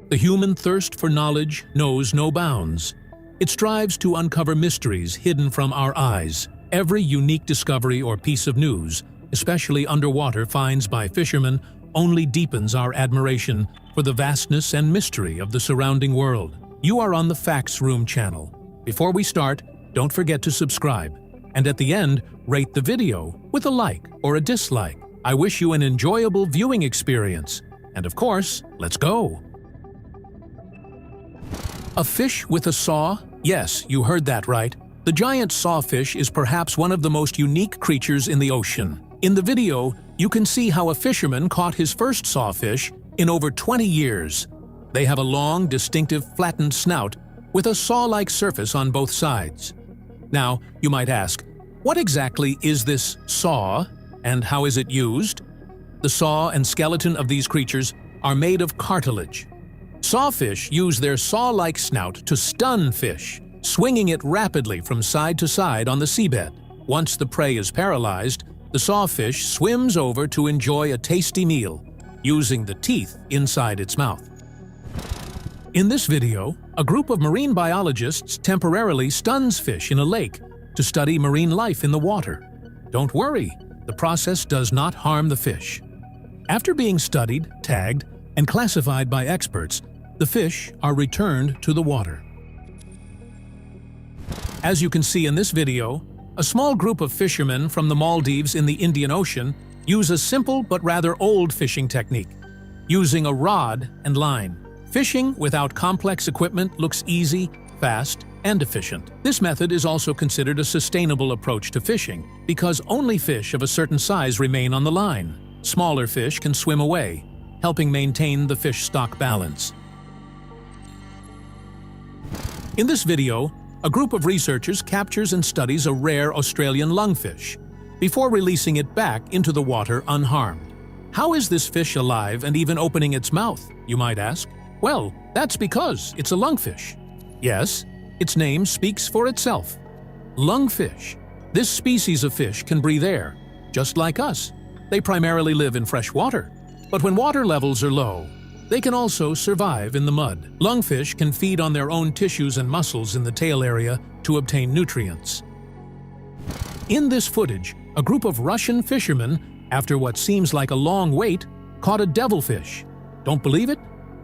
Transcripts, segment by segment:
The human thirst for knowledge knows no bounds. It strives to uncover mysteries hidden from our eyes. Every unique discovery or piece of news, especially underwater finds by fishermen, only deepens our admiration for the vastness and mystery of the surrounding world. You are on the Facts Room channel. Before we start, don't forget to subscribe. And at the end, rate the video with a like or a dislike. I wish you an enjoyable viewing experience. And of course, let's go! A fish with a saw? Yes, you heard that right. The giant sawfish is perhaps one of the most unique creatures in the ocean. In the video, you can see how a fisherman caught his first sawfish in over 20 years. They have a long, distinctive, flattened snout with a saw-like surface on both sides. Now, you might ask, what exactly is this saw and how is it used? The saw and skeleton of these creatures are made of cartilage. Sawfish use their saw-like snout to stun fish, swinging it rapidly from side to side on the seabed. Once the prey is paralyzed, the sawfish swims over to enjoy a tasty meal, using the teeth inside its mouth. In this video, a group of marine biologists temporarily stuns fish in a lake to study marine life in the water. Don't worry, the process does not harm the fish. After being studied, tagged, and classified by experts, the fish are returned to the water. As you can see in this video, a small group of fishermen from the Maldives in the Indian Ocean use a simple but rather old fishing technique, using a rod and line. Fishing without complex equipment looks easy, fast, and efficient. This method is also considered a sustainable approach to fishing because only fish of a certain size remain on the line. Smaller fish can swim away, helping maintain the fish stock balance. In this video, a group of researchers captures and studies a rare Australian lungfish before releasing it back into the water unharmed. How is this fish alive and even opening its mouth, you might ask? Well, that's because it's a lungfish. Yes, its name speaks for itself. Lungfish. This species of fish can breathe air, just like us. They primarily live in fresh water, but when water levels are low, they can also survive in the mud. Lungfish can feed on their own tissues and muscles in the tail area to obtain nutrients. In this footage, a group of Russian fishermen, after what seems like a long wait, caught a devilfish. Don't believe it?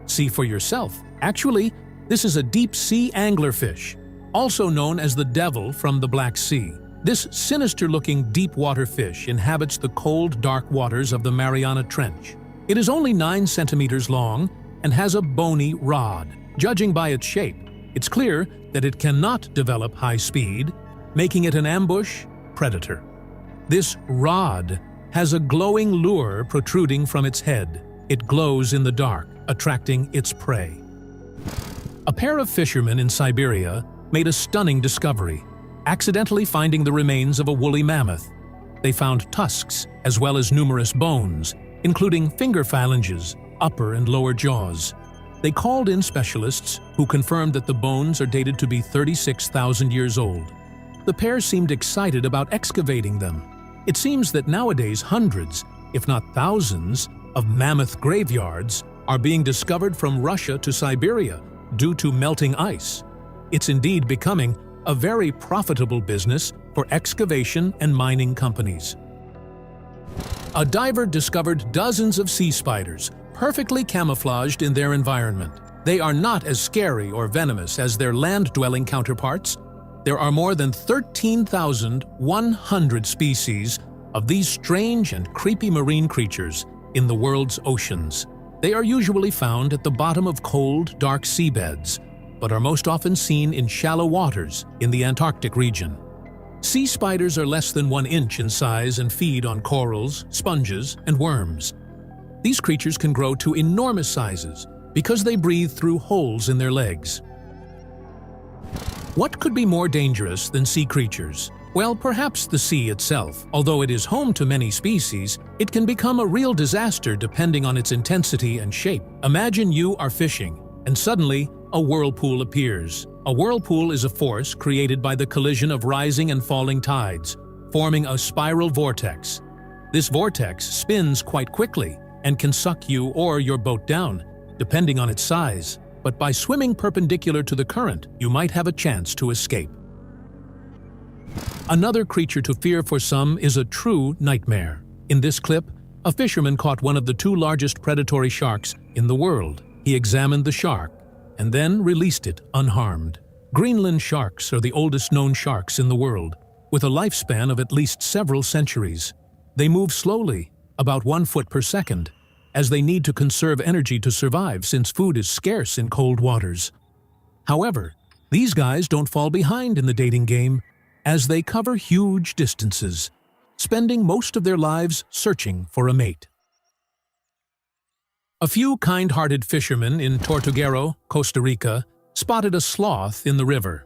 See for yourself. Actually, this is a deep-sea anglerfish, also known as the devil from the Black Sea. This sinister-looking deep-water fish inhabits the cold, dark waters of the Mariana Trench. It is only 9 centimeters long and has a bony rod. Judging by its shape, it's clear that it cannot develop high speed, making it an ambush predator. This rod has a glowing lure protruding from its head. It glows in the dark, attracting its prey. A pair of fishermen in Siberia made a stunning discovery, accidentally finding the remains of a woolly mammoth. They found tusks as well as numerous bones, including finger phalanges, upper and lower jaws. They called in specialists who confirmed that the bones are dated to be 36,000 years old. The pair seemed excited about excavating them. It seems that nowadays hundreds, if not thousands, of mammoth graveyards are being discovered from Russia to Siberia due to melting ice. It's indeed becoming a very profitable business for excavation and mining companies. A diver discovered dozens of sea spiders, perfectly camouflaged in their environment. They are not as scary or venomous as their land-dwelling counterparts. There are more than 13,100 species of these strange and creepy marine creatures in the world's oceans. They are usually found at the bottom of cold, dark seabeds, but are most often seen in shallow waters in the Antarctic region. Sea spiders are less than 1 inch in size and feed on corals, sponges, and worms. These creatures can grow to enormous sizes because they breathe through holes in their legs. What could be more dangerous than sea creatures? Well, perhaps the sea itself. Although it is home to many species, it can become a real disaster depending on its intensity and shape. Imagine you are fishing, and suddenly a whirlpool appears. A whirlpool is a force created by the collision of rising and falling tides, forming a spiral vortex. This vortex spins quite quickly and can suck you or your boat down, depending on its size, but by swimming perpendicular to the current, you might have a chance to escape. Another creature to fear for some is a true nightmare. In this clip, a fisherman caught one of the two largest predatory sharks in the world. He examined the shark and then released it unharmed. Greenland sharks are the oldest known sharks in the world, with a lifespan of at least several centuries. They move slowly, about 1 foot per second, as they need to conserve energy to survive since food is scarce in cold waters. However, these guys don't fall behind in the dating game, as they cover huge distances, spending most of their lives searching for a mate. A few kind-hearted fishermen in Tortuguero, Costa Rica, spotted a sloth in the river.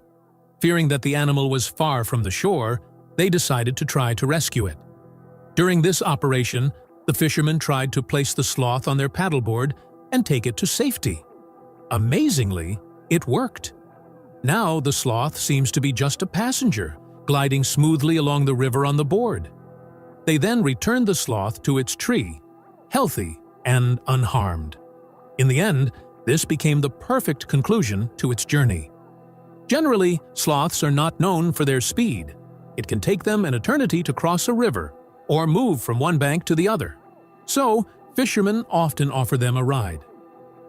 Fearing that the animal was far from the shore, they decided to try to rescue it. During this operation, the fishermen tried to place the sloth on their paddleboard and take it to safety. Amazingly, it worked. Now the sloth seems to be just a passenger, gliding smoothly along the river on the board. They then returned the sloth to its tree, healthy and unharmed. In the end, this became the perfect conclusion to its journey. Generally, sloths are not known for their speed. It can take them an eternity to cross a river or move from one bank to the other. So, fishermen often offer them a ride.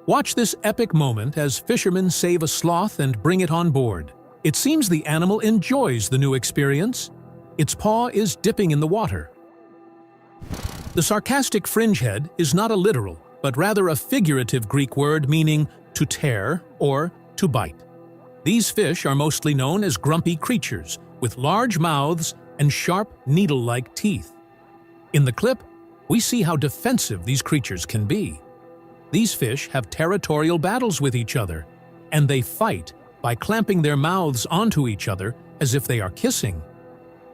Watch this epic moment as fishermen save a sloth and bring it on board. It seems the animal enjoys the new experience. Its paw is dipping in the water. The sarcastic fringehead is not a literal, but rather a figurative Greek word meaning to tear or to bite. These fish are mostly known as grumpy creatures with large mouths and sharp, needle-like teeth. In the clip, we see how defensive these creatures can be. These fish have territorial battles with each other, and they fight by clamping their mouths onto each other as if they are kissing.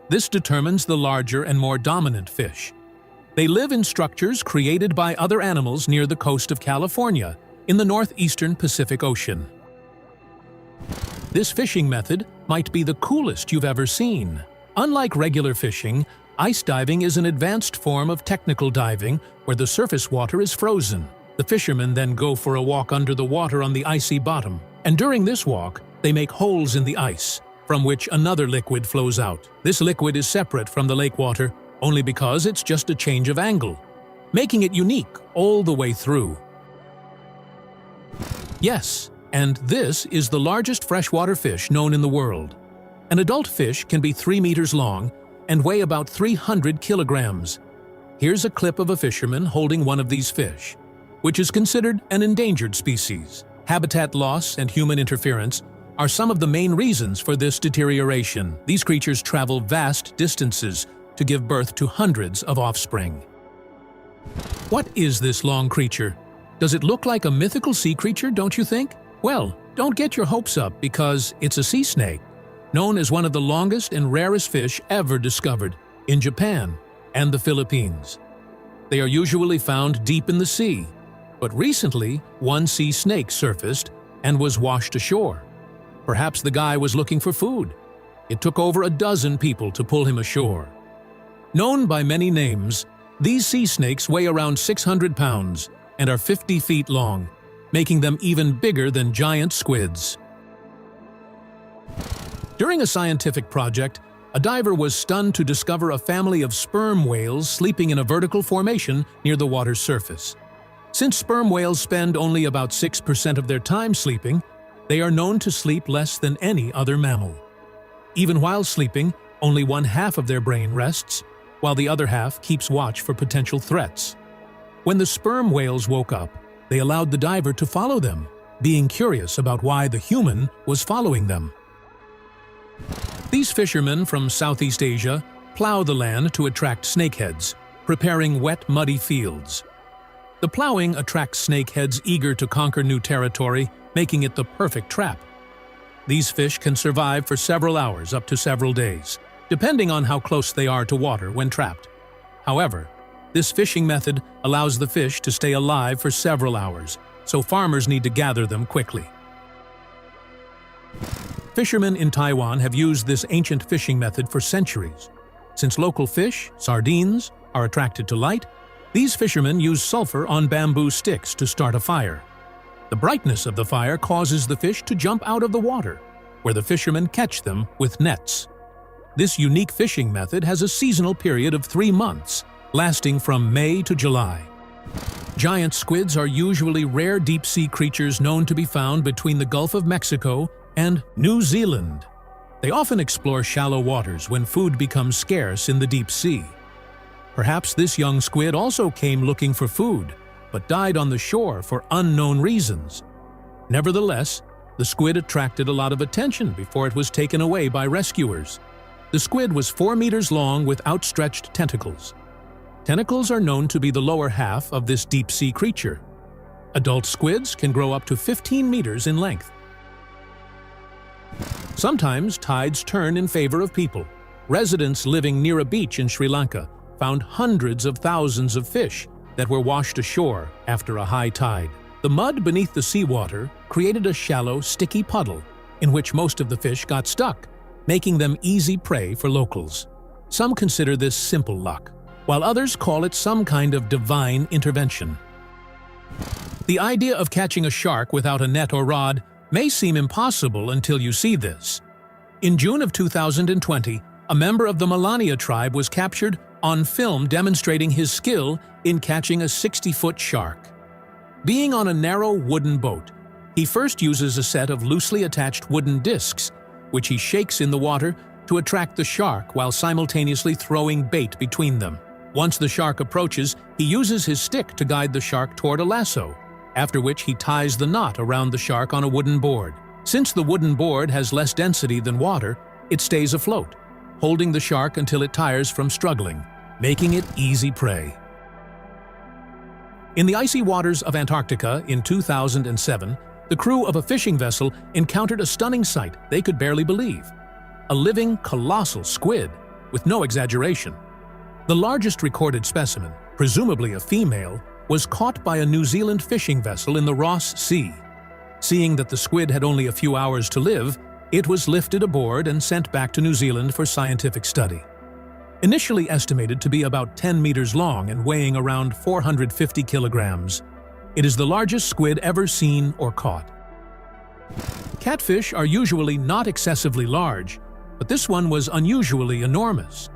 This determines the larger and more dominant fish. They live in structures created by other animals near the coast of California, in the northeastern Pacific Ocean. This fishing method might be the coolest you've ever seen. Unlike regular fishing, ice diving is an advanced form of technical diving where the surface water is frozen. The fishermen then go for a walk under the water on the icy bottom, and during this walk, they make holes in the ice, from which another liquid flows out. This liquid is separate from the lake water only because it's just a change of angle, making it unique all the way through. Yes, and this is the largest freshwater fish known in the world. An adult fish can be 3 meters long and weigh about 300 kilograms. Here's a clip of a fisherman holding one of these fish, which is considered an endangered species. Habitat loss and human interference are some of the main reasons for this deterioration. These creatures travel vast distances to give birth to hundreds of offspring. What is this long creature? Does it look like a mythical sea creature, don't you think? Well, don't get your hopes up because it's a sea snake, known as one of the longest and rarest fish ever discovered in Japan and the Philippines. They are usually found deep in the sea, but recently one sea snake surfaced and was washed ashore. Perhaps the guy was looking for food. It took over a dozen people to pull him ashore. Known by many names, these sea snakes weigh around 600 pounds and are 50 feet long, making them even bigger than giant squids. During a scientific project, a diver was stunned to discover a family of sperm whales sleeping in a vertical formation near the water's surface. Since sperm whales spend only about 6% of their time sleeping, they are known to sleep less than any other mammal. Even while sleeping, only 1/2 of their brain rests, while the other half keeps watch for potential threats. When the sperm whales woke up, they allowed the diver to follow them, being curious about why the human was following them. These fishermen from Southeast Asia plow the land to attract snakeheads, preparing wet, muddy fields. The plowing attracts snakeheads eager to conquer new territory, making it the perfect trap. These fish can survive for several hours up to several days, depending on how close they are to water when trapped. However, this fishing method allows the fish to stay alive for several hours, so farmers need to gather them quickly. Fishermen in Taiwan have used this ancient fishing method for centuries. Since local fish, sardines, are attracted to light, these fishermen use sulfur on bamboo sticks to start a fire. The brightness of the fire causes the fish to jump out of the water, where the fishermen catch them with nets. This unique fishing method has a seasonal period of 3 months, lasting from May to July. Giant squids are usually rare deep-sea creatures known to be found between the Gulf of Mexico and New Zealand. They often explore shallow waters when food becomes scarce in the deep sea. Perhaps this young squid also came looking for food, but died on the shore for unknown reasons. Nevertheless, the squid attracted a lot of attention before it was taken away by rescuers. The squid was 4 meters long with outstretched tentacles. Tentacles are known to be the lower half of this deep-sea creature. Adult squids can grow up to 15 meters in length. Sometimes tides turn in favor of people. Residents living near a beach in Sri Lanka found hundreds of thousands of fish that were washed ashore after a high tide. The mud beneath the seawater created a shallow, sticky puddle in which most of the fish got stuck, making them easy prey for locals. Some consider this simple luck, while others call it some kind of divine intervention. The idea of catching a shark without a net or rod may seem impossible until you see this. In June of 2020, a member of the Melania tribe was captured on film demonstrating his skill in catching a 60-foot shark. Being on a narrow wooden boat, he first uses a set of loosely attached wooden discs, which he shakes in the water to attract the shark while simultaneously throwing bait between them. Once the shark approaches, he uses his stick to guide the shark toward a lasso, after which he ties the knot around the shark on a wooden board. Since the wooden board has less density than water, it stays afloat, holding the shark until it tires from struggling, making it easy prey. In the icy waters of Antarctica in 2007, the crew of a fishing vessel encountered a stunning sight they could barely believe: a living, colossal squid, with no exaggeration. The largest recorded specimen, presumably a female, was caught by a New Zealand fishing vessel in the Ross Sea. Seeing that the squid had only a few hours to live, it was lifted aboard and sent back to New Zealand for scientific study. Initially estimated to be about 10 meters long and weighing around 450 kilograms, it is the largest squid ever seen or caught. Catfish are usually not excessively large, but this one was unusually enormous.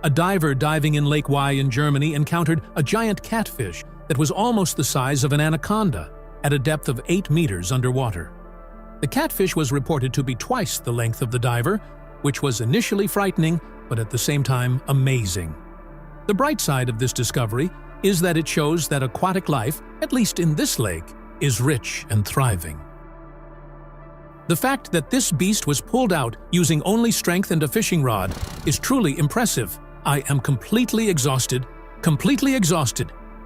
A diver diving in Lake Wye in Germany encountered a giant catfish that was almost the size of an anaconda at a depth of 8 meters underwater. The catfish was reported to be twice the length of the diver, which was initially frightening, but at the same time amazing. The bright side of this discovery is that it shows that aquatic life, at least in this lake, is rich and thriving. The fact that this beast was pulled out using only strength and a fishing rod is truly impressive. I am completely exhausted,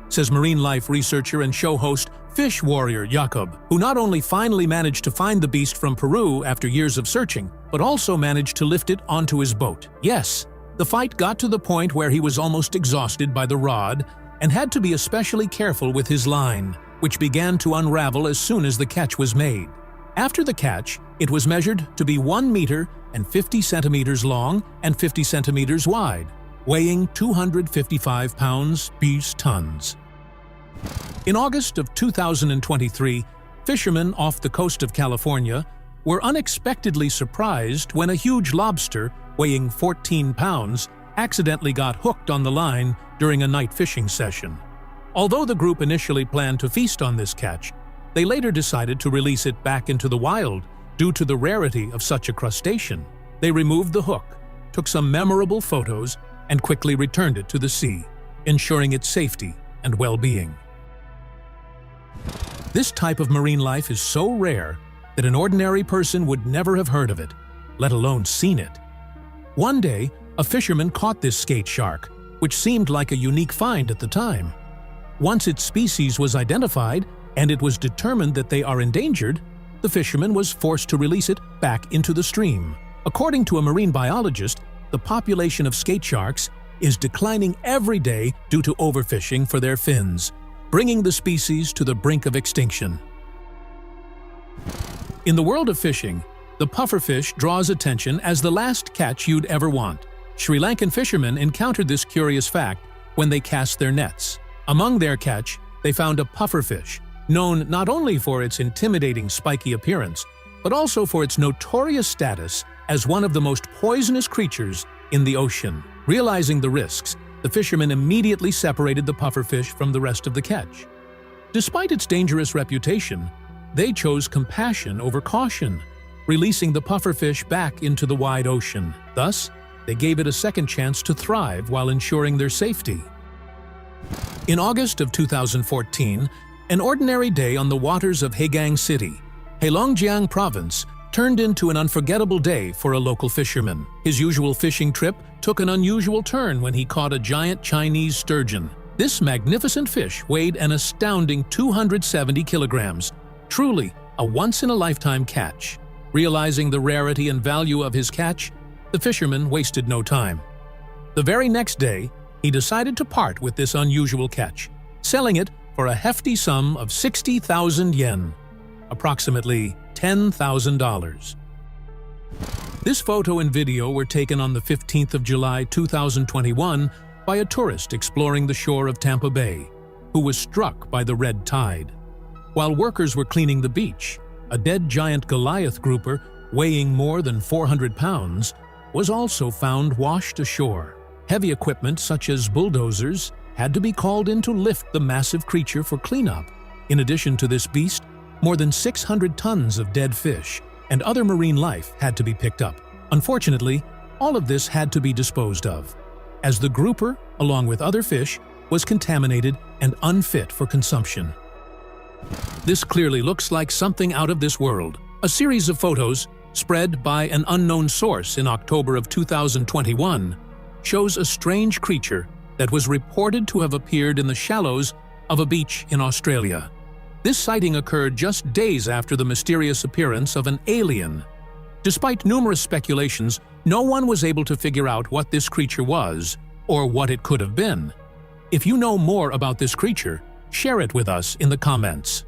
says marine life researcher and show host Fish Warrior Jakob, who not only finally managed to find the beast from Peru after years of searching, but also managed to lift it onto his boat. Yes, the fight got to the point where he was almost exhausted by the rod and had to be especially careful with his line, which began to unravel as soon as the catch was made. After the catch, it was measured to be 1 meter and 50 centimeters long and 50 centimeters wide, weighing 255 pounds, tons. In August of 2023, fishermen off the coast of California were unexpectedly surprised when a huge lobster, weighing 14 pounds, accidentally got hooked on the line during a night fishing session. Although the group initially planned to feast on this catch, they later decided to release it back into the wild due to the rarity of such a crustacean. They removed the hook, took some memorable photos, and quickly returned it to the sea, ensuring its safety and well-being. This type of marine life is so rare that an ordinary person would never have heard of it, let alone seen it. One day, a fisherman caught this skate shark, which seemed like a unique find at the time. Once its species was identified and it was determined that they are endangered, the fisherman was forced to release it back into the stream. According to a marine biologist, the population of skate sharks is declining every day due to overfishing for their fins, bringing the species to the brink of extinction. In the world of fishing, the pufferfish draws attention as the last catch you'd ever want. Sri Lankan fishermen encountered this curious fact when they cast their nets. Among their catch, they found a pufferfish, known not only for its intimidating spiky appearance, but also for its notorious status as one of the most poisonous creatures in the ocean. Realizing the risks, the fishermen immediately separated the pufferfish from the rest of the catch. Despite its dangerous reputation, they chose compassion over caution, releasing the pufferfish back into the wide ocean. Thus, they gave it a second chance to thrive while ensuring their safety. In August of 2014, an ordinary day on the waters of Hegang City, Heilongjiang Province, turned into an unforgettable day for a local fisherman. His usual fishing trip took an unusual turn when he caught a giant Chinese sturgeon. This magnificent fish weighed an astounding 270 kilograms, truly a once-in-a-lifetime catch. Realizing the rarity and value of his catch, the fisherman wasted no time. The very next day, he decided to part with this unusual catch, selling it for a hefty sum of 60,000 yen, approximately $10,000. This photo and video were taken on the 15th of July 2021 by a tourist exploring the shore of Tampa Bay, who was struck by the red tide. While workers were cleaning the beach, a dead giant Goliath grouper weighing more than 400 pounds was also found washed ashore. Heavy equipment such as bulldozers had to be called in to lift the massive creature for cleanup. In addition to this beast, more than 600 tons of dead fish and other marine life had to be picked up. Unfortunately, all of this had to be disposed of, as the grouper, along with other fish, was contaminated and unfit for consumption. This clearly looks like something out of this world. A series of photos, spread by an unknown source in October of 2021, shows a strange creature that was reported to have appeared in the shallows of a beach in Australia. This sighting occurred just days after the mysterious appearance of an alien. Despite numerous speculations, no one was able to figure out what this creature was or what it could have been. If you know more about this creature, share it with us in the comments.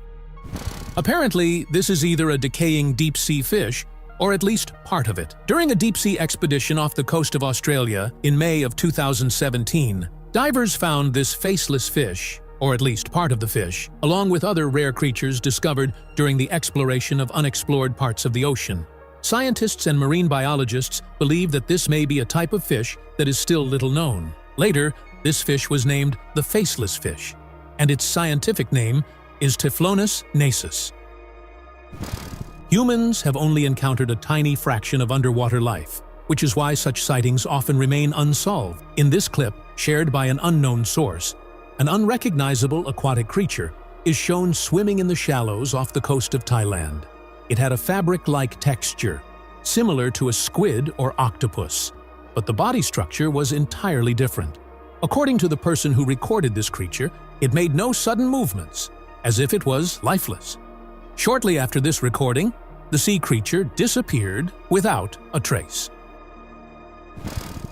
Apparently, this is either a decaying deep-sea fish or at least part of it. During a deep-sea expedition off the coast of Australia in May of 2017, divers found this faceless fish, or at least part of the fish, along with other rare creatures discovered during the exploration of unexplored parts of the ocean. Scientists and marine biologists believe that this may be a type of fish that is still little known. Later, this fish was named the faceless fish, and its scientific name is Typhlonus nasus. Humans have only encountered a tiny fraction of underwater life, which is why such sightings often remain unsolved. In this clip, shared by an unknown source, an unrecognizable aquatic creature is shown swimming in the shallows off the coast of Thailand. It had a fabric-like texture, similar to a squid or octopus, but the body structure was entirely different. According to the person who recorded this creature, it made no sudden movements, as if it was lifeless. Shortly after this recording, the sea creature disappeared without a trace.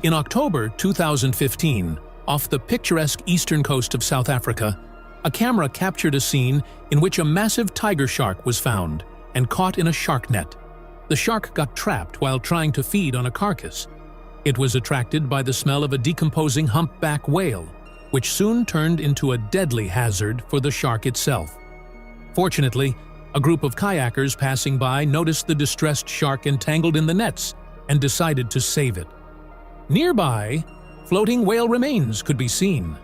In October 2015, off the picturesque eastern coast of South Africa, a camera captured a scene in which a massive tiger shark was found and caught in a shark net. The shark got trapped while trying to feed on a carcass. It was attracted by the smell of a decomposing humpback whale, which soon turned into a deadly hazard for the shark itself. Fortunately, a group of kayakers passing by noticed the distressed shark entangled in the nets and decided to save it. Nearby, floating whale remains could be seen.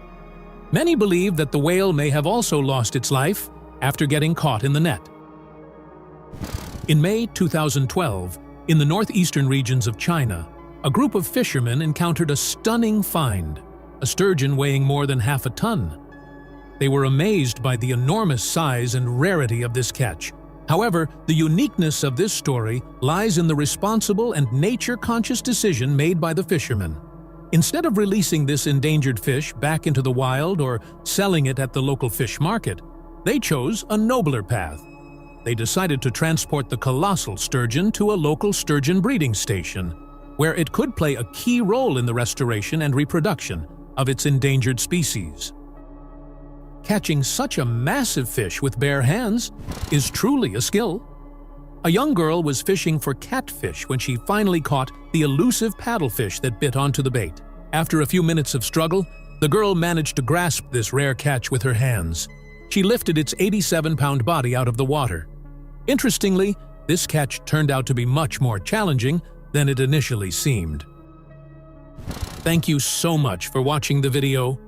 Many believe that the whale may have also lost its life after getting caught in the net. In May 2012, in the northeastern regions of China, a group of fishermen encountered a stunning find, a sturgeon weighing more than half a ton. They were amazed by the enormous size and rarity of this catch. However, the uniqueness of this story lies in the responsible and nature-conscious decision made by the fishermen. Instead of releasing this endangered fish back into the wild or selling it at the local fish market, they chose a nobler path. They decided to transport the colossal sturgeon to a local sturgeon breeding station, where it could play a key role in the restoration and reproduction of its endangered species. Catching such a massive fish with bare hands is truly a skill. A young girl was fishing for catfish when she finally caught the elusive paddlefish that bit onto the bait. After a few minutes of struggle, the girl managed to grasp this rare catch with her hands. She lifted its 87-pound body out of the water. Interestingly, this catch turned out to be much more challenging than it initially seemed. Thank you so much for watching the video.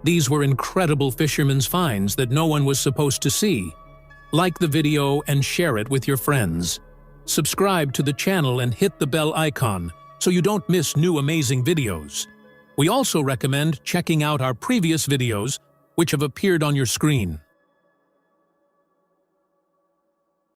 These were incredible fisherman's finds that no one was supposed to see. Like the video and share it with your friends. Subscribe to the channel and hit the bell icon so you don't miss new amazing videos. We also recommend checking out our previous videos, which have appeared on your screen.